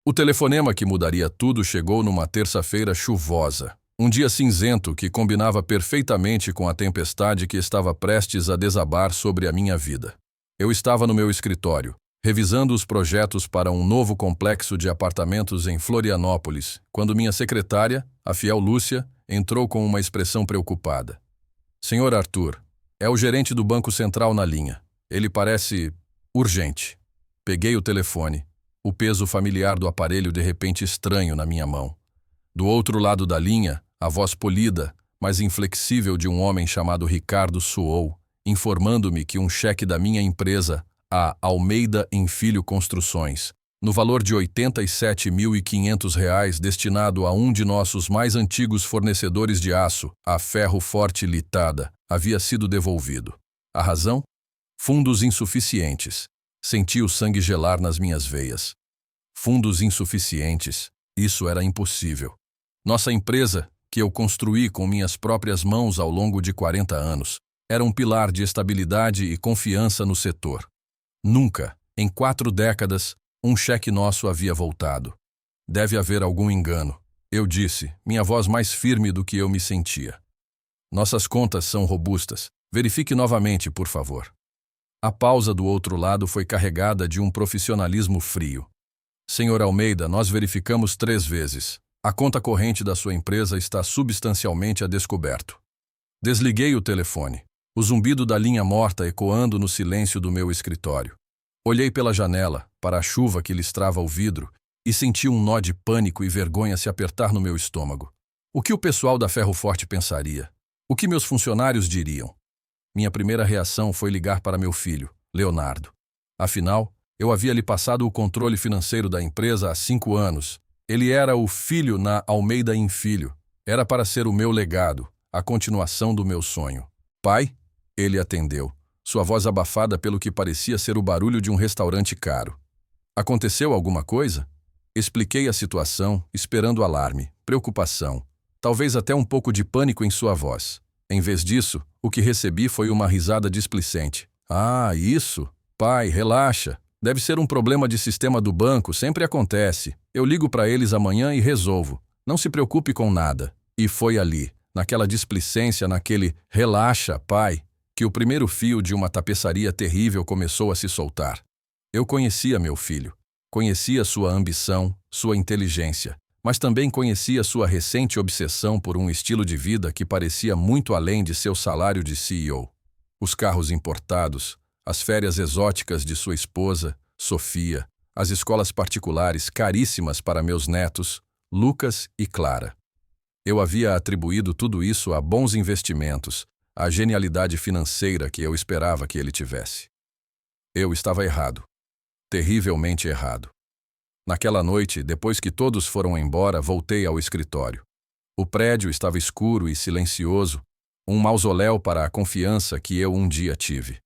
O telefonema que mudaria tudo chegou numa terça-feira chuvosa. Um dia cinzento que combinava perfeitamente com a tempestade que estava prestes a desabar sobre a minha vida. Eu estava no meu escritório, revisando os projetos para um novo complexo de apartamentos em Florianópolis, quando minha secretária, a fiel Lúcia, entrou com uma expressão preocupada. Senhor Arthur, é o gerente do Banco Central na linha. Ele parece urgente. Peguei o telefone, o peso familiar do aparelho de repente estranho na minha mão. Do outro lado da linha, a voz polida, mas inflexível de um homem chamado Ricardo soou, informando-me que um cheque da minha empresa, a Almeida em Filho Construções, no valor de R$ 87.500 destinado a um de nossos mais antigos fornecedores de aço, a Ferro Forte Litada, havia sido devolvido. A razão? Fundos insuficientes. Senti o sangue gelar nas minhas veias. Fundos insuficientes. Isso era impossível. Nossa empresa, que eu construí com minhas próprias mãos ao longo de 40 anos, era um pilar de estabilidade e confiança no setor. Nunca, em 4 décadas, um cheque nosso havia voltado. Deve haver algum engano, eu disse, minha voz mais firme do que eu me sentia. Nossas contas são robustas. Verifique novamente, por favor. A pausa do outro lado foi carregada de um profissionalismo frio. Senhor Almeida, nós verificamos 3 vezes. A conta corrente da sua empresa está substancialmente a descoberto. Desliguei o telefone, o zumbido da linha morta ecoando no silêncio do meu escritório. Olhei pela janela, para a chuva que listrava o vidro, e senti um nó de pânico e vergonha se apertar no meu estômago. O que o pessoal da Ferro Forte pensaria? O que meus funcionários diriam? Minha primeira reação foi ligar para meu filho, Leonardo. Afinal, eu havia lhe passado o controle financeiro da empresa há 5 anos. Ele era o filho na Almeida em Filho. Era para ser o meu legado, a continuação do meu sonho. Pai? Ele atendeu, sua voz abafada pelo que parecia ser o barulho de um restaurante caro. Aconteceu alguma coisa? Expliquei a situação, esperando alarme, preocupação, talvez até um pouco de pânico em sua voz. Em vez disso, o que recebi foi uma risada displicente. Ah, isso? Pai, relaxa. Deve ser um problema de sistema do banco, sempre acontece. Eu ligo para eles amanhã e resolvo. Não se preocupe com nada. E foi ali, naquela displicência, naquele relaxa, pai, que o primeiro fio de uma tapeçaria terrível começou a se soltar. Eu conhecia meu filho. Conhecia sua ambição, sua inteligência, mas também conhecia sua recente obsessão por um estilo de vida que parecia muito além de seu salário de CEO. Os carros importados, as férias exóticas de sua esposa, Sofia, as escolas particulares caríssimas para meus netos, Lucas e Clara. Eu havia atribuído tudo isso a bons investimentos, à genialidade financeira que eu esperava que ele tivesse. Eu estava errado, terrivelmente errado. Naquela noite, depois que todos foram embora, voltei ao escritório. O prédio estava escuro e silencioso, um mausoléu para a confiança que eu um dia tive.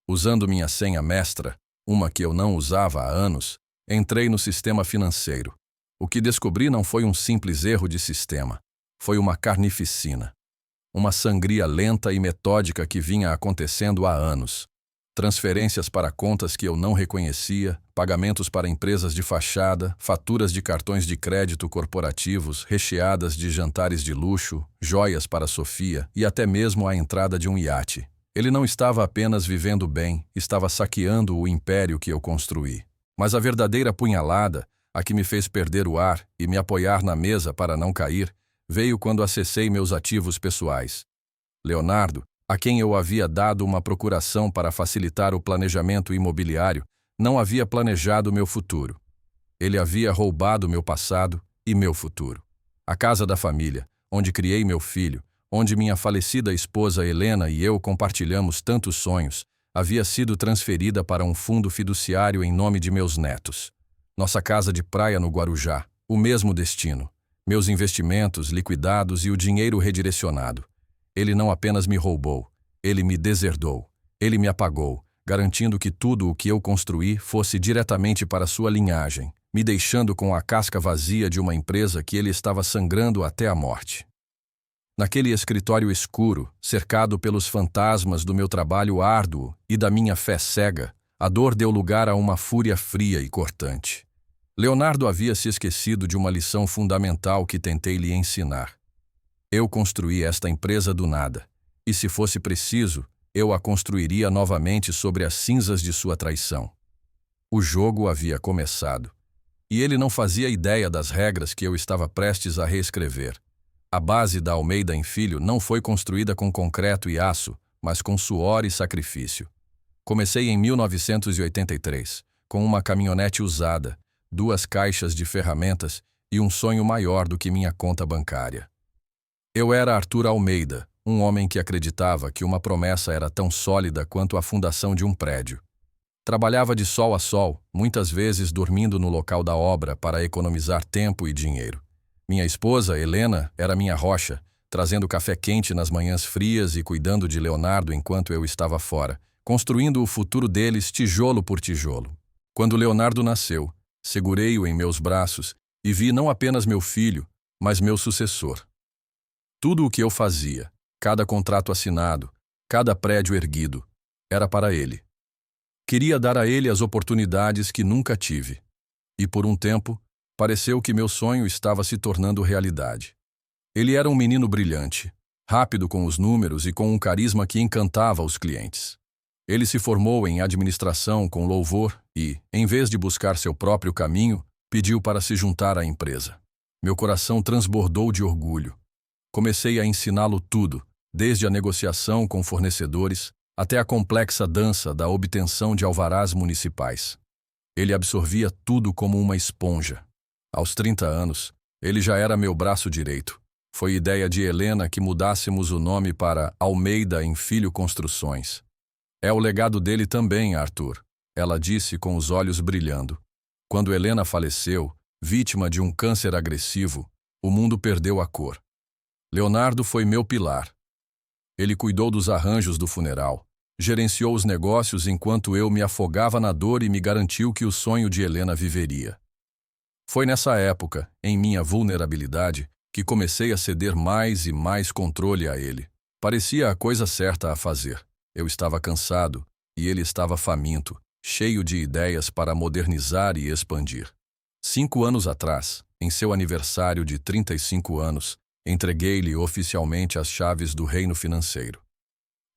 Usando minha senha mestra, uma que eu não usava há anos, entrei no sistema financeiro. O que descobri não foi um simples erro de sistema, foi uma carnificina. Uma sangria lenta e metódica que vinha acontecendo há anos. Transferências para contas que eu não reconhecia, pagamentos para empresas de fachada, faturas de cartões de crédito corporativos, recheadas de jantares de luxo, joias para Sofia e até mesmo a entrada de um iate. Ele não estava apenas vivendo bem, estava saqueando o império que eu construí. Mas a verdadeira punhalada, a que me fez perder o ar e me apoiar na mesa para não cair, veio quando acessei meus ativos pessoais. Leonardo, a quem eu havia dado uma procuração para facilitar o planejamento imobiliário, não havia planejado meu futuro. Ele havia roubado meu passado e meu futuro. A casa da família, onde criei meu filho, onde minha falecida esposa Helena e eu compartilhamos tantos sonhos, havia sido transferida para um fundo fiduciário em nome de meus netos. Nossa casa de praia no Guarujá, o mesmo destino. Meus investimentos liquidados e o dinheiro redirecionado. Ele não apenas me roubou, ele me deserdou, ele me apagou, garantindo que tudo o que eu construí fosse diretamente para sua linhagem, me deixando com a casca vazia de uma empresa que ele estava sangrando até a morte. Naquele escritório escuro, cercado pelos fantasmas do meu trabalho árduo e da minha fé cega, a dor deu lugar a uma fúria fria e cortante. Leonardo havia se esquecido de uma lição fundamental que tentei lhe ensinar. Eu construí esta empresa do nada, e se fosse preciso, eu a construiria novamente sobre as cinzas de sua traição. O jogo havia começado, e ele não fazia ideia das regras que eu estava prestes a reescrever. A base da Almeida em Filho não foi construída com concreto e aço, mas com suor e sacrifício. Comecei em 1983, com uma caminhonete usada, 2 caixas de ferramentas e um sonho maior do que minha conta bancária. Eu era Arthur Almeida, um homem que acreditava que uma promessa era tão sólida quanto a fundação de um prédio. Trabalhava de sol a sol, muitas vezes dormindo no local da obra para economizar tempo e dinheiro. Minha esposa, Helena, era minha rocha, trazendo café quente nas manhãs frias e cuidando de Leonardo enquanto eu estava fora, construindo o futuro deles tijolo por tijolo. Quando Leonardo nasceu, segurei-o em meus braços e vi não apenas meu filho, mas meu sucessor. Tudo o que eu fazia, cada contrato assinado, cada prédio erguido, era para ele. Queria dar a ele as oportunidades que nunca tive. E por um tempo, pareceu que meu sonho estava se tornando realidade. Ele era um menino brilhante, rápido com os números e com um carisma que encantava os clientes. Ele se formou em administração com louvor e, em vez de buscar seu próprio caminho, pediu para se juntar à empresa. Meu coração transbordou de orgulho. Comecei a ensiná-lo tudo, desde a negociação com fornecedores até a complexa dança da obtenção de alvarás municipais. Ele absorvia tudo como uma esponja. Aos 30 anos, ele já era meu braço direito. Foi ideia de Helena que mudássemos o nome para Almeida em Filho Construções. É o legado dele também, Arthur, ela disse com os olhos brilhando. Quando Helena faleceu, vítima de um câncer agressivo, o mundo perdeu a cor. Leonardo foi meu pilar. Ele cuidou dos arranjos do funeral, gerenciou os negócios enquanto eu me afogava na dor e me garantiu que o sonho de Helena viveria. Foi nessa época, em minha vulnerabilidade, que comecei a ceder mais e mais controle a ele. Parecia a coisa certa a fazer. Eu estava cansado e ele estava faminto, cheio de ideias para modernizar e expandir. 5 anos atrás, em seu aniversário de 35 anos, entreguei-lhe oficialmente as chaves do reino financeiro.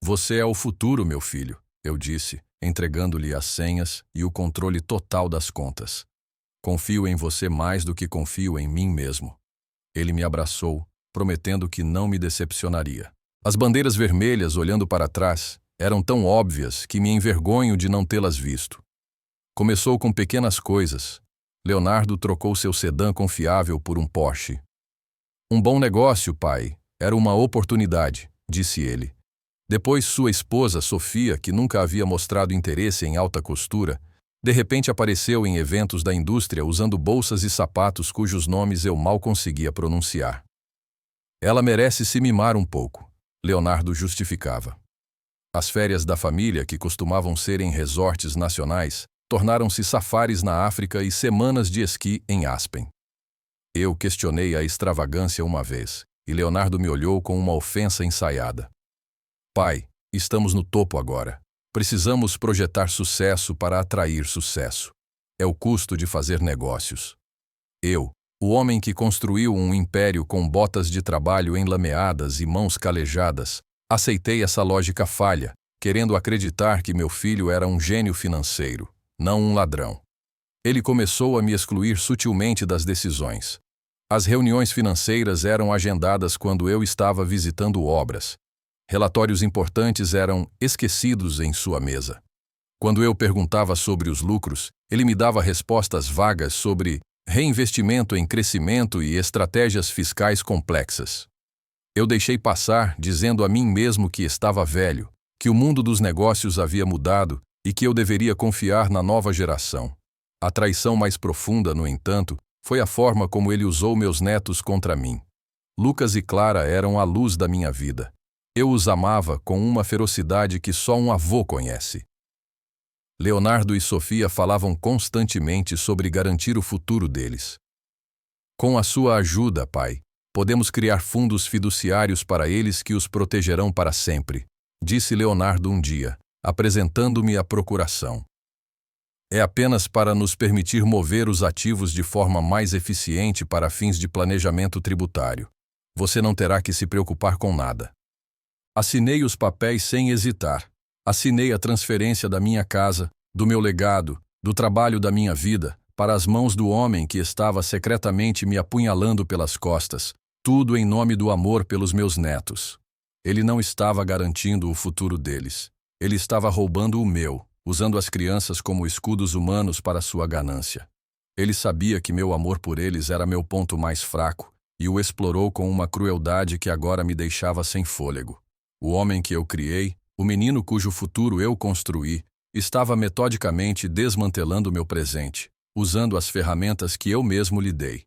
Você é o futuro, meu filho, eu disse, entregando-lhe as senhas e o controle total das contas. Confio em você mais do que confio em mim mesmo. Ele me abraçou, prometendo que não me decepcionaria. As bandeiras vermelhas olhando para trás eram tão óbvias que me envergonho de não tê-las visto. Começou com pequenas coisas. Leonardo trocou seu sedã confiável por um Porsche. Um bom negócio, pai. Era uma oportunidade, disse ele. Depois sua esposa, Sofia, que nunca havia mostrado interesse em alta costura, de repente apareceu em eventos da indústria usando bolsas e sapatos cujos nomes eu mal conseguia pronunciar. Ela merece se mimar um pouco, Leonardo justificava. As férias da família, que costumavam ser em resorts nacionais, tornaram-se safaris na África e semanas de esqui em Aspen. Eu questionei a extravagância uma vez, e Leonardo me olhou com uma ofensa ensaiada. Pai, estamos no topo agora. Precisamos projetar sucesso para atrair sucesso. É o custo de fazer negócios. Eu, o homem que construiu um império com botas de trabalho enlameadas e mãos calejadas, aceitei essa lógica falha, querendo acreditar que meu filho era um gênio financeiro, não um ladrão. Ele começou a me excluir sutilmente das decisões. As reuniões financeiras eram agendadas quando eu estava visitando obras. Relatórios importantes eram esquecidos em sua mesa. Quando eu perguntava sobre os lucros, ele me dava respostas vagas sobre reinvestimento em crescimento e estratégias fiscais complexas. Eu deixei passar, dizendo a mim mesmo que estava velho, que o mundo dos negócios havia mudado e que eu deveria confiar na nova geração. A traição mais profunda, no entanto, foi a forma como ele usou meus netos contra mim. Lucas e Clara eram a luz da minha vida. Eu os amava com uma ferocidade que só um avô conhece. Leonardo e Sofia falavam constantemente sobre garantir o futuro deles. Com a sua ajuda, pai, podemos criar fundos fiduciários para eles que os protegerão para sempre, disse Leonardo um dia, apresentando-me a procuração. É apenas para nos permitir mover os ativos de forma mais eficiente para fins de planejamento tributário. Você não terá que se preocupar com nada. Assinei os papéis sem hesitar. Assinei a transferência da minha casa, do meu legado, do trabalho da minha vida, para as mãos do homem que estava secretamente me apunhalando pelas costas, tudo em nome do amor pelos meus netos. Ele não estava garantindo o futuro deles. Ele estava roubando o meu, usando as crianças como escudos humanos para sua ganância. Ele sabia que meu amor por eles era meu ponto mais fraco e o explorou com uma crueldade que agora me deixava sem fôlego. O homem que eu criei, o menino cujo futuro eu construí, estava metodicamente desmantelando meu presente, usando as ferramentas que eu mesmo lhe dei.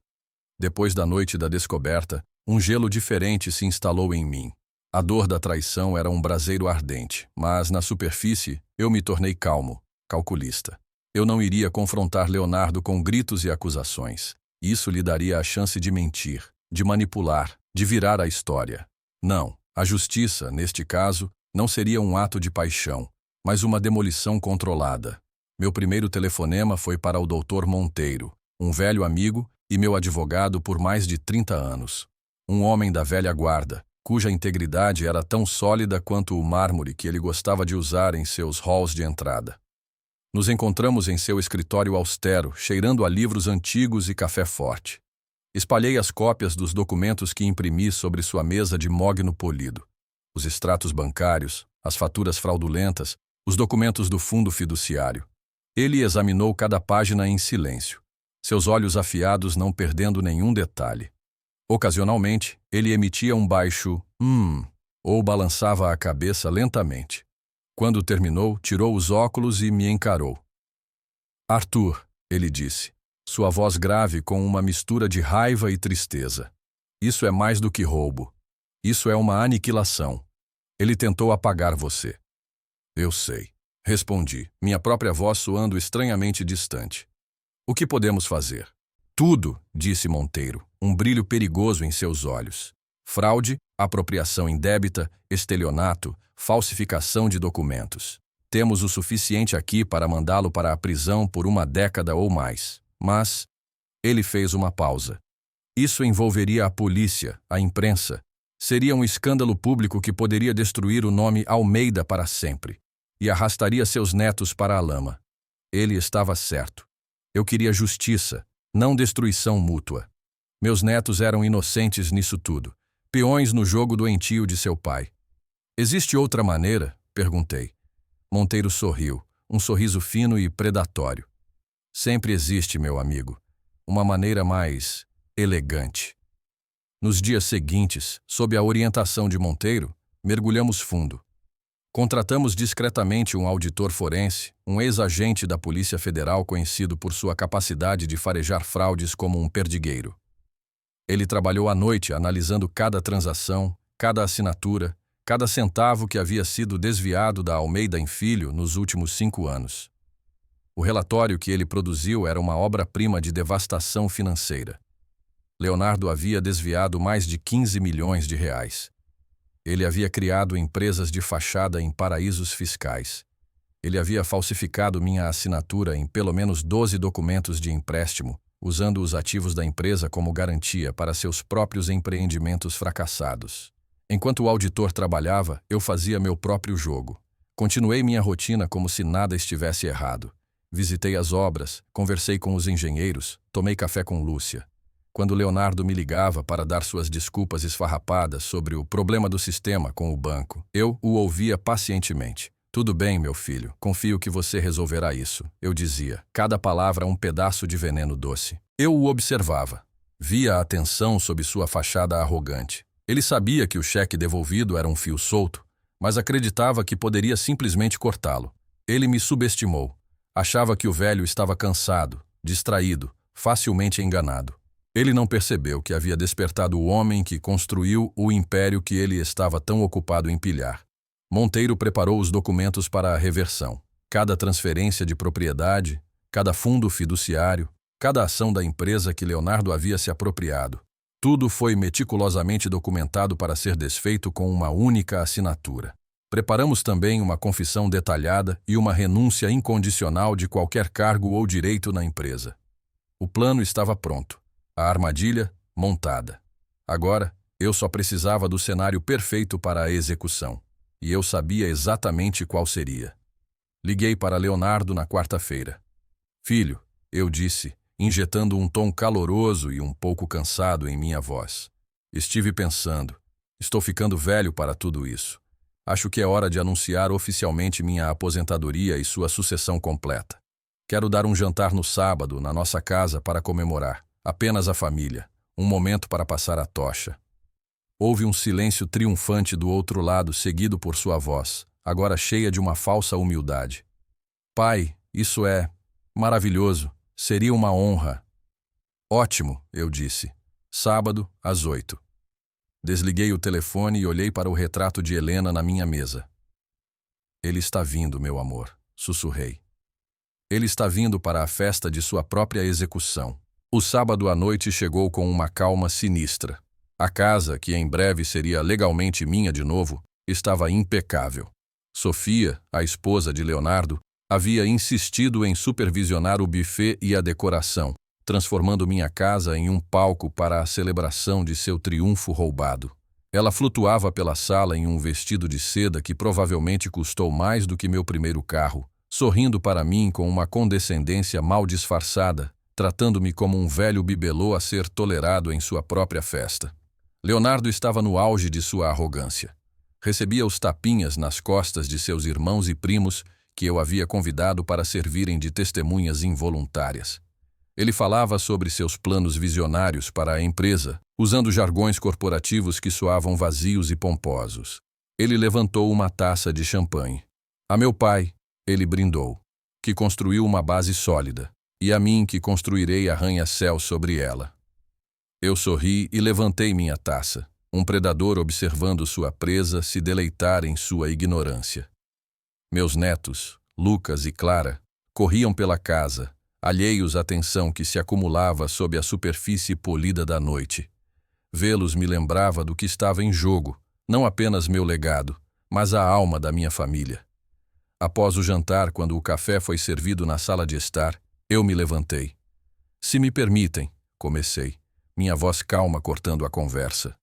Depois da noite da descoberta, um gelo diferente se instalou em mim. A dor da traição era um braseiro ardente, mas, na superfície, eu me tornei calmo, calculista. Eu não iria confrontar Leonardo com gritos e acusações. Isso lhe daria a chance de mentir, de manipular, de virar a história. Não, a justiça, neste caso, não seria um ato de paixão, mas uma demolição controlada. Meu primeiro telefonema foi para o Dr. Monteiro, um velho amigo e meu advogado por mais de 30 anos. Um homem da velha guarda, cuja integridade era tão sólida quanto o mármore que ele gostava de usar em seus halls de entrada. Nos encontramos em seu escritório austero, cheirando a livros antigos e café forte. Espalhei as cópias dos documentos que imprimi sobre sua mesa de mogno polido. Os extratos bancários, as faturas fraudulentas, os documentos do fundo fiduciário. Ele examinou cada página em silêncio, seus olhos afiados não perdendo nenhum detalhe. Ocasionalmente, ele emitia um baixo ou balançava a cabeça lentamente. Quando terminou, tirou os óculos e me encarou. Arthur, ele disse, sua voz grave com uma mistura de raiva e tristeza. Isso é mais do que roubo. Isso é uma aniquilação. Ele tentou apagar você. Eu sei, respondi, minha própria voz soando estranhamente distante. O que podemos fazer? Tudo, disse Monteiro, um brilho perigoso em seus olhos. Fraude, apropriação indébita, estelionato, falsificação de documentos. Temos o suficiente aqui para mandá-lo para a prisão por 1 década ou mais. Mas ele fez uma pausa. Isso envolveria a polícia, a imprensa. Seria um escândalo público que poderia destruir o nome Almeida para sempre e arrastaria seus netos para a lama. Ele estava certo. Eu queria justiça, não destruição mútua. Meus netos eram inocentes nisso tudo, peões no jogo doentio de seu pai. Existe outra maneira? Perguntei. Monteiro sorriu, um sorriso fino e predatório. Sempre existe, meu amigo, uma maneira mais elegante. Nos dias seguintes, sob a orientação de Monteiro, mergulhamos fundo. Contratamos discretamente um auditor forense, um ex-agente da Polícia Federal conhecido por sua capacidade de farejar fraudes como um perdigueiro. Ele trabalhou à noite analisando cada transação, cada assinatura, cada centavo que havia sido desviado da Almeida em Filho nos últimos 5 anos. O relatório que ele produziu era uma obra-prima de devastação financeira. Leonardo havia desviado mais de 15 milhões de reais. Ele havia criado empresas de fachada em paraísos fiscais. Ele havia falsificado minha assinatura em pelo menos 12 documentos de empréstimo, usando os ativos da empresa como garantia para seus próprios empreendimentos fracassados. Enquanto o auditor trabalhava, eu fazia meu próprio jogo. Continuei minha rotina como se nada estivesse errado. Visitei as obras, conversei com os engenheiros, tomei café com Lúcia. Quando Leonardo me ligava para dar suas desculpas esfarrapadas sobre o problema do sistema com o banco, eu o ouvia pacientemente. Tudo bem, meu filho, confio que você resolverá isso, eu dizia, cada palavra um pedaço de veneno doce. Eu o observava. Via a tensão sob sua fachada arrogante. Ele sabia que o cheque devolvido era um fio solto, mas acreditava que poderia simplesmente cortá-lo. Ele me subestimou. Achava que o velho estava cansado, distraído, facilmente enganado. Ele não percebeu que havia despertado o homem que construiu o império que ele estava tão ocupado em pilhar. Monteiro preparou os documentos para a reversão. Cada transferência de propriedade, cada fundo fiduciário, cada ação da empresa que Leonardo havia se apropriado. Tudo foi meticulosamente documentado para ser desfeito com uma única assinatura. Preparamos também uma confissão detalhada e uma renúncia incondicional de qualquer cargo ou direito na empresa. O plano estava pronto, a armadilha montada. Agora, eu só precisava do cenário perfeito para a execução, e eu sabia exatamente qual seria. Liguei para Leonardo na quarta-feira. Filho, eu disse, injetando um tom caloroso e um pouco cansado em minha voz. Estive pensando, estou ficando velho para tudo isso. Acho que é hora de anunciar oficialmente minha aposentadoria e sua sucessão completa. Quero dar um jantar no sábado, na nossa casa, para comemorar. Apenas a família. Um momento para passar a tocha. Houve um silêncio triunfante do outro lado, seguido por sua voz, agora cheia de uma falsa humildade. Pai, isso é maravilhoso. Seria uma honra. Ótimo, eu disse. Sábado, às 8. Desliguei o telefone e olhei para o retrato de Helena na minha mesa. Ele está vindo, meu amor, sussurrei. Ele está vindo para a festa de sua própria execução. O sábado à noite chegou com uma calma sinistra. A casa, que em breve seria legalmente minha de novo, estava impecável. Sofia, a esposa de Leonardo, havia insistido em supervisionar o buffet e a decoração, transformando minha casa em um palco para a celebração de seu triunfo roubado. Ela flutuava pela sala em um vestido de seda que provavelmente custou mais do que meu primeiro carro, sorrindo para mim com uma condescendência mal disfarçada, tratando-me como um velho bibelô a ser tolerado em sua própria festa. Leonardo estava no auge de sua arrogância. Recebia os tapinhas nas costas de seus irmãos e primos que eu havia convidado para servirem de testemunhas involuntárias. Ele falava sobre seus planos visionários para a empresa, usando jargões corporativos que soavam vazios e pomposos. Ele levantou uma taça de champanhe. A meu pai, ele brindou, que construiu uma base sólida, e a mim que construirei arranha-céus sobre ela. Eu sorri e levantei minha taça, um predador observando sua presa se deleitar em sua ignorância. Meus netos, Lucas e Clara, corriam pela casa, alheios à tensão que se acumulava sob a superfície polida da noite. Vê-los me lembrava do que estava em jogo, não apenas meu legado, mas a alma da minha família. Após o jantar, quando o café foi servido na sala de estar, eu me levantei. Se me permitem, comecei, minha voz calma cortando a conversa.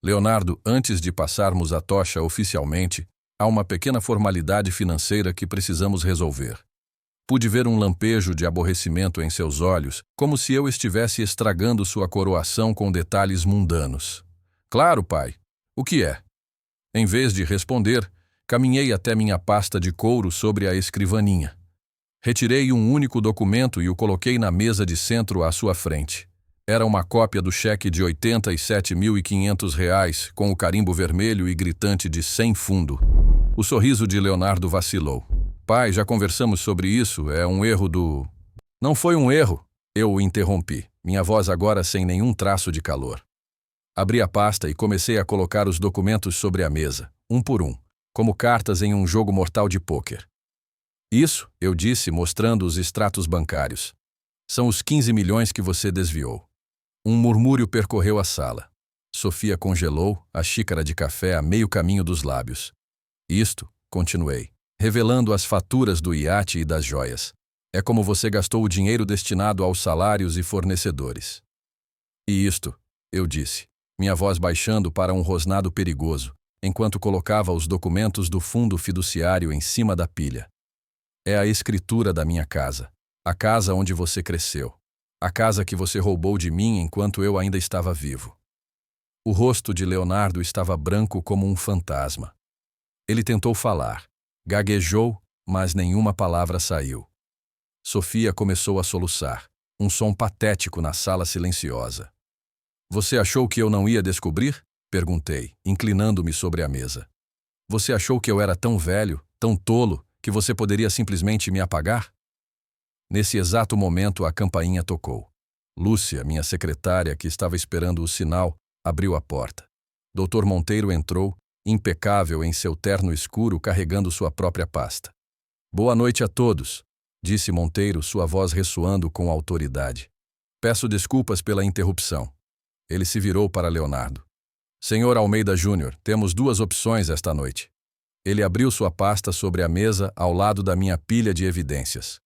Leonardo, antes de passarmos a tocha oficialmente, há uma pequena formalidade financeira que precisamos resolver. Pude ver um lampejo de aborrecimento em seus olhos, como se eu estivesse estragando sua coroação com detalhes mundanos. Claro, pai. O que é? Em vez de responder, caminhei até minha pasta de couro sobre a escrivaninha. Retirei um único documento e o coloquei na mesa de centro à sua frente. Era uma cópia do cheque de R$ 87.500, com o carimbo vermelho e gritante de sem fundo. O sorriso de Leonardo vacilou. Pai, já conversamos sobre isso, é um erro do... Não foi um erro, eu o interrompi, minha voz agora sem nenhum traço de calor. Abri a pasta e comecei a colocar os documentos sobre a mesa, um por um, como cartas em um jogo mortal de pôquer. Isso, eu disse, mostrando os extratos bancários. São os 15 milhões que você desviou. Um murmúrio percorreu a sala. Sofia congelou a xícara de café a meio caminho dos lábios. Isto, continuei, revelando as faturas do iate e das joias. É como você gastou o dinheiro destinado aos salários e fornecedores. E isto, eu disse, minha voz baixando para um rosnado perigoso, enquanto colocava os documentos do fundo fiduciário em cima da pilha. É a escritura da minha casa, a casa onde você cresceu, a casa que você roubou de mim enquanto eu ainda estava vivo. O rosto de Leonardo estava branco como um fantasma. Ele tentou falar. Gaguejou, mas nenhuma palavra saiu. Sofia começou a soluçar, um som patético na sala silenciosa. Você achou que eu não ia descobrir? Perguntei, inclinando-me sobre a mesa. Você achou que eu era tão velho, tão tolo, que você poderia simplesmente me apagar? Nesse exato momento a campainha tocou. Lúcia, minha secretária, que estava esperando o sinal, abriu a porta. Dr. Monteiro entrou, impecável em seu terno escuro, carregando sua própria pasta. Boa noite a todos, disse Monteiro, sua voz ressoando com autoridade. Peço desculpas pela interrupção. Ele se virou para Leonardo. Senhor Almeida Júnior, temos duas opções esta noite. Ele abriu sua pasta sobre a mesa ao lado da minha pilha de evidências.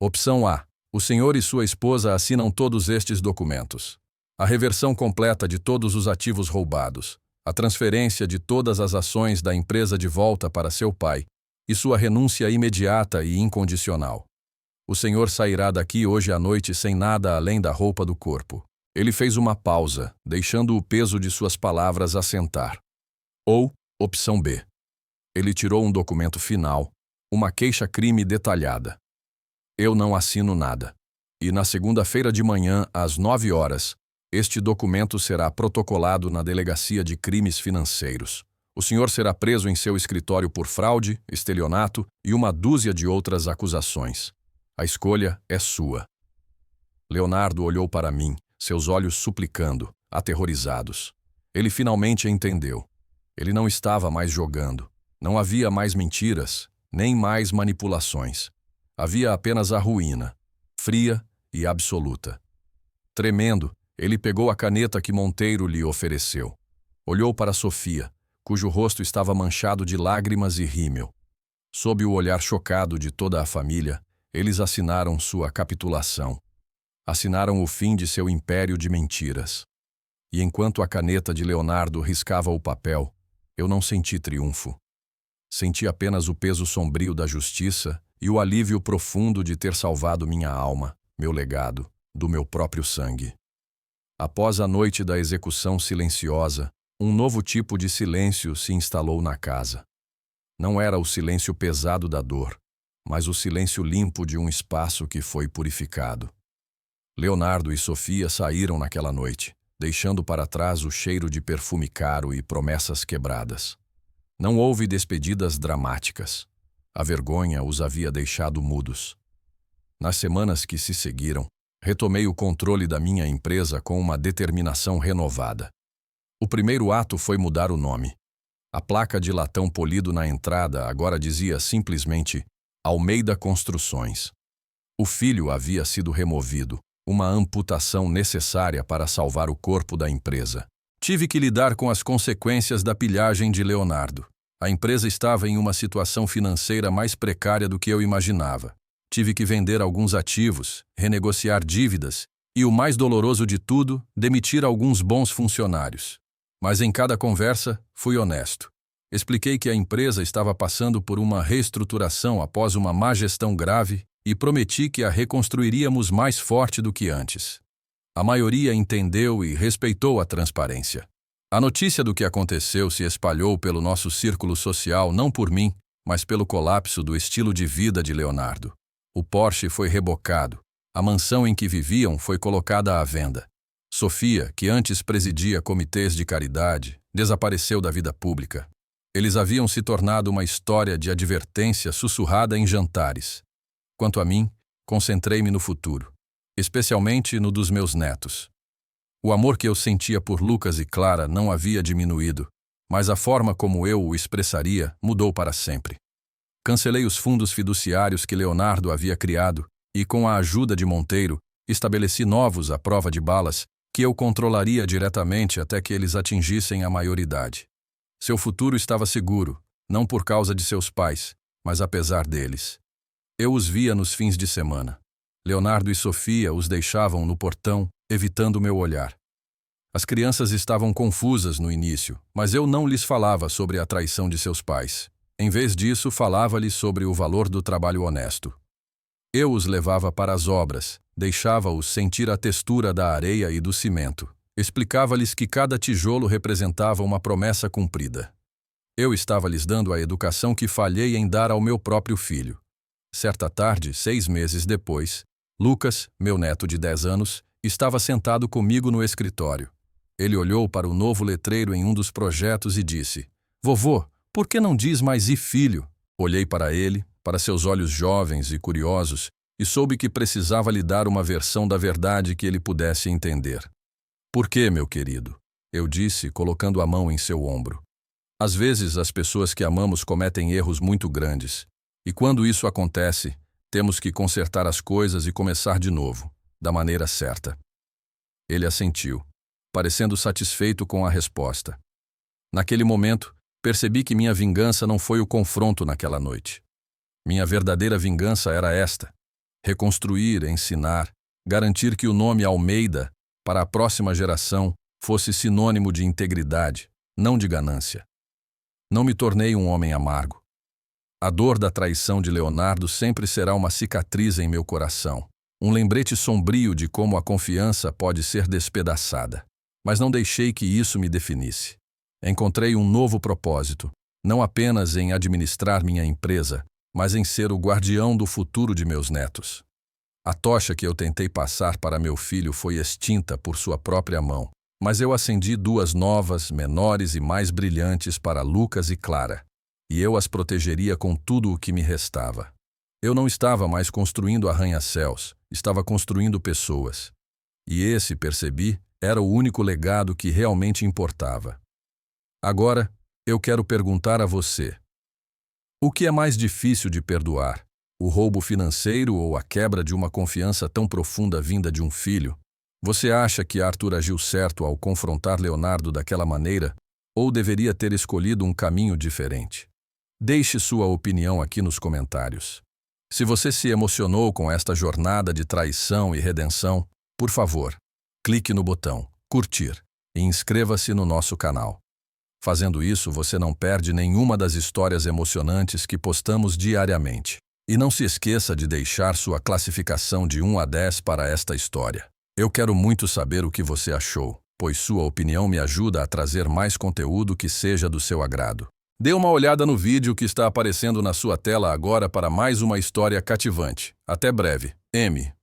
Opção A. O senhor e sua esposa assinam todos estes documentos. A reversão completa de todos os ativos roubados, a transferência de todas as ações da empresa de volta para seu pai e sua renúncia imediata e incondicional. O senhor sairá daqui hoje à noite sem nada além da roupa do corpo. Ele fez uma pausa, deixando o peso de suas palavras assentar. Ou, opção B. Ele tirou um documento final, uma queixa-crime detalhada. Eu não assino nada. E na segunda-feira de manhã, às 9 horas, este documento será protocolado na Delegacia de Crimes Financeiros. O senhor será preso em seu escritório por fraude, estelionato e uma dúzia de outras acusações. A escolha é sua. Leonardo olhou para mim, seus olhos suplicando, aterrorizados. Ele finalmente entendeu. Ele não estava mais jogando. Não havia mais mentiras, nem mais manipulações. Havia apenas a ruína, fria e absoluta. Tremendo, ele pegou a caneta que Monteiro lhe ofereceu. Olhou para Sofia, cujo rosto estava manchado de lágrimas e rímel. Sob o olhar chocado de toda a família, eles assinaram sua capitulação. Assinaram o fim de seu império de mentiras. E enquanto a caneta de Leonardo riscava o papel, eu não senti triunfo. Senti apenas o peso sombrio da justiça e o alívio profundo de ter salvado minha alma, meu legado, do meu próprio sangue. Após a noite da execução silenciosa, um novo tipo de silêncio se instalou na casa. Não era o silêncio pesado da dor, mas o silêncio limpo de um espaço que foi purificado. Leonardo e Sofia saíram naquela noite, deixando para trás o cheiro de perfume caro e promessas quebradas. Não houve despedidas dramáticas. A vergonha os havia deixado mudos. Nas semanas que se seguiram, retomei o controle da minha empresa com uma determinação renovada. O primeiro ato foi mudar o nome. A placa de latão polido na entrada agora dizia simplesmente Almeida Construções. O filho havia sido removido, uma amputação necessária para salvar o corpo da empresa. Tive que lidar com as consequências da pilhagem de Leonardo. A empresa estava em uma situação financeira mais precária do que eu imaginava. Tive que vender alguns ativos, renegociar dívidas e, o mais doloroso de tudo, demitir alguns bons funcionários. Mas em cada conversa, fui honesto. Expliquei que a empresa estava passando por uma reestruturação após uma má gestão grave e prometi que a reconstruiríamos mais forte do que antes. A maioria entendeu e respeitou a transparência. A notícia do que aconteceu se espalhou pelo nosso círculo social não por mim, mas pelo colapso do estilo de vida de Leonardo. O Porsche foi rebocado. A mansão em que viviam foi colocada à venda. Sofia, que antes presidia comitês de caridade, desapareceu da vida pública. Eles haviam se tornado uma história de advertência sussurrada em jantares. Quanto a mim, concentrei-me no futuro, especialmente no dos meus netos. O amor que eu sentia por Lucas e Clara não havia diminuído, mas a forma como eu o expressaria mudou para sempre. Cancelei os fundos fiduciários que Leonardo havia criado e, com a ajuda de Monteiro, estabeleci novos à prova de balas que eu controlaria diretamente até que eles atingissem a maioridade. Seu futuro estava seguro, não por causa de seus pais, mas apesar deles. Eu os via nos fins de semana. Leonardo e Sofia os deixavam no portão, evitando meu olhar. As crianças estavam confusas no início, mas eu não lhes falava sobre a traição de seus pais. Em vez disso, falava-lhes sobre o valor do trabalho honesto. Eu os levava para as obras, deixava-os sentir a textura da areia e do cimento. Explicava-lhes que cada tijolo representava uma promessa cumprida. Eu estava lhes dando a educação que falhei em dar ao meu próprio filho. Certa tarde, 6 meses depois, Lucas, meu neto de 10 anos, estava sentado comigo no escritório. Ele olhou para o novo letreiro em um dos projetos e disse: "Vovô, por que não diz mais e filho?" Olhei para ele, para seus olhos jovens e curiosos, e soube que precisava lhe dar uma versão da verdade que ele pudesse entender. "Por quê, meu querido?" eu disse, colocando a mão em seu ombro. Às vezes as pessoas que amamos cometem erros muito grandes, e quando isso acontece, temos que consertar as coisas e começar de novo, da maneira certa. Ele assentiu, parecendo satisfeito com a resposta. Naquele momento, percebi que minha vingança não foi o confronto naquela noite. Minha verdadeira vingança era esta: reconstruir, ensinar, garantir que o nome Almeida, para a próxima geração, fosse sinônimo de integridade, não de ganância. Não me tornei um homem amargo. A dor da traição de Leonardo sempre será uma cicatriz em meu coração, um lembrete sombrio de como a confiança pode ser despedaçada. Mas não deixei que isso me definisse. Encontrei um novo propósito, não apenas em administrar minha empresa, mas em ser o guardião do futuro de meus netos. A tocha que eu tentei passar para meu filho foi extinta por sua própria mão, mas eu acendi duas novas, menores e mais brilhantes para Lucas e Clara, e eu as protegeria com tudo o que me restava. Eu não estava mais construindo arranha-céus, estava construindo pessoas. E esse, percebi, era o único legado que realmente importava. Agora, eu quero perguntar a você: o que é mais difícil de perdoar? O roubo financeiro ou a quebra de uma confiança tão profunda vinda de um filho? Você acha que Arthur agiu certo ao confrontar Leonardo daquela maneira, ou deveria ter escolhido um caminho diferente? Deixe sua opinião aqui nos comentários. Se você se emocionou com esta jornada de traição e redenção, por favor, clique no botão curtir e inscreva-se no nosso canal. Fazendo isso, você não perde nenhuma das histórias emocionantes que postamos diariamente. E não se esqueça de deixar sua classificação de 1 a 10 para esta história. Eu quero muito saber o que você achou, pois sua opinião me ajuda a trazer mais conteúdo que seja do seu agrado. Dê uma olhada no vídeo que está aparecendo na sua tela agora para mais uma história cativante. Até breve. M.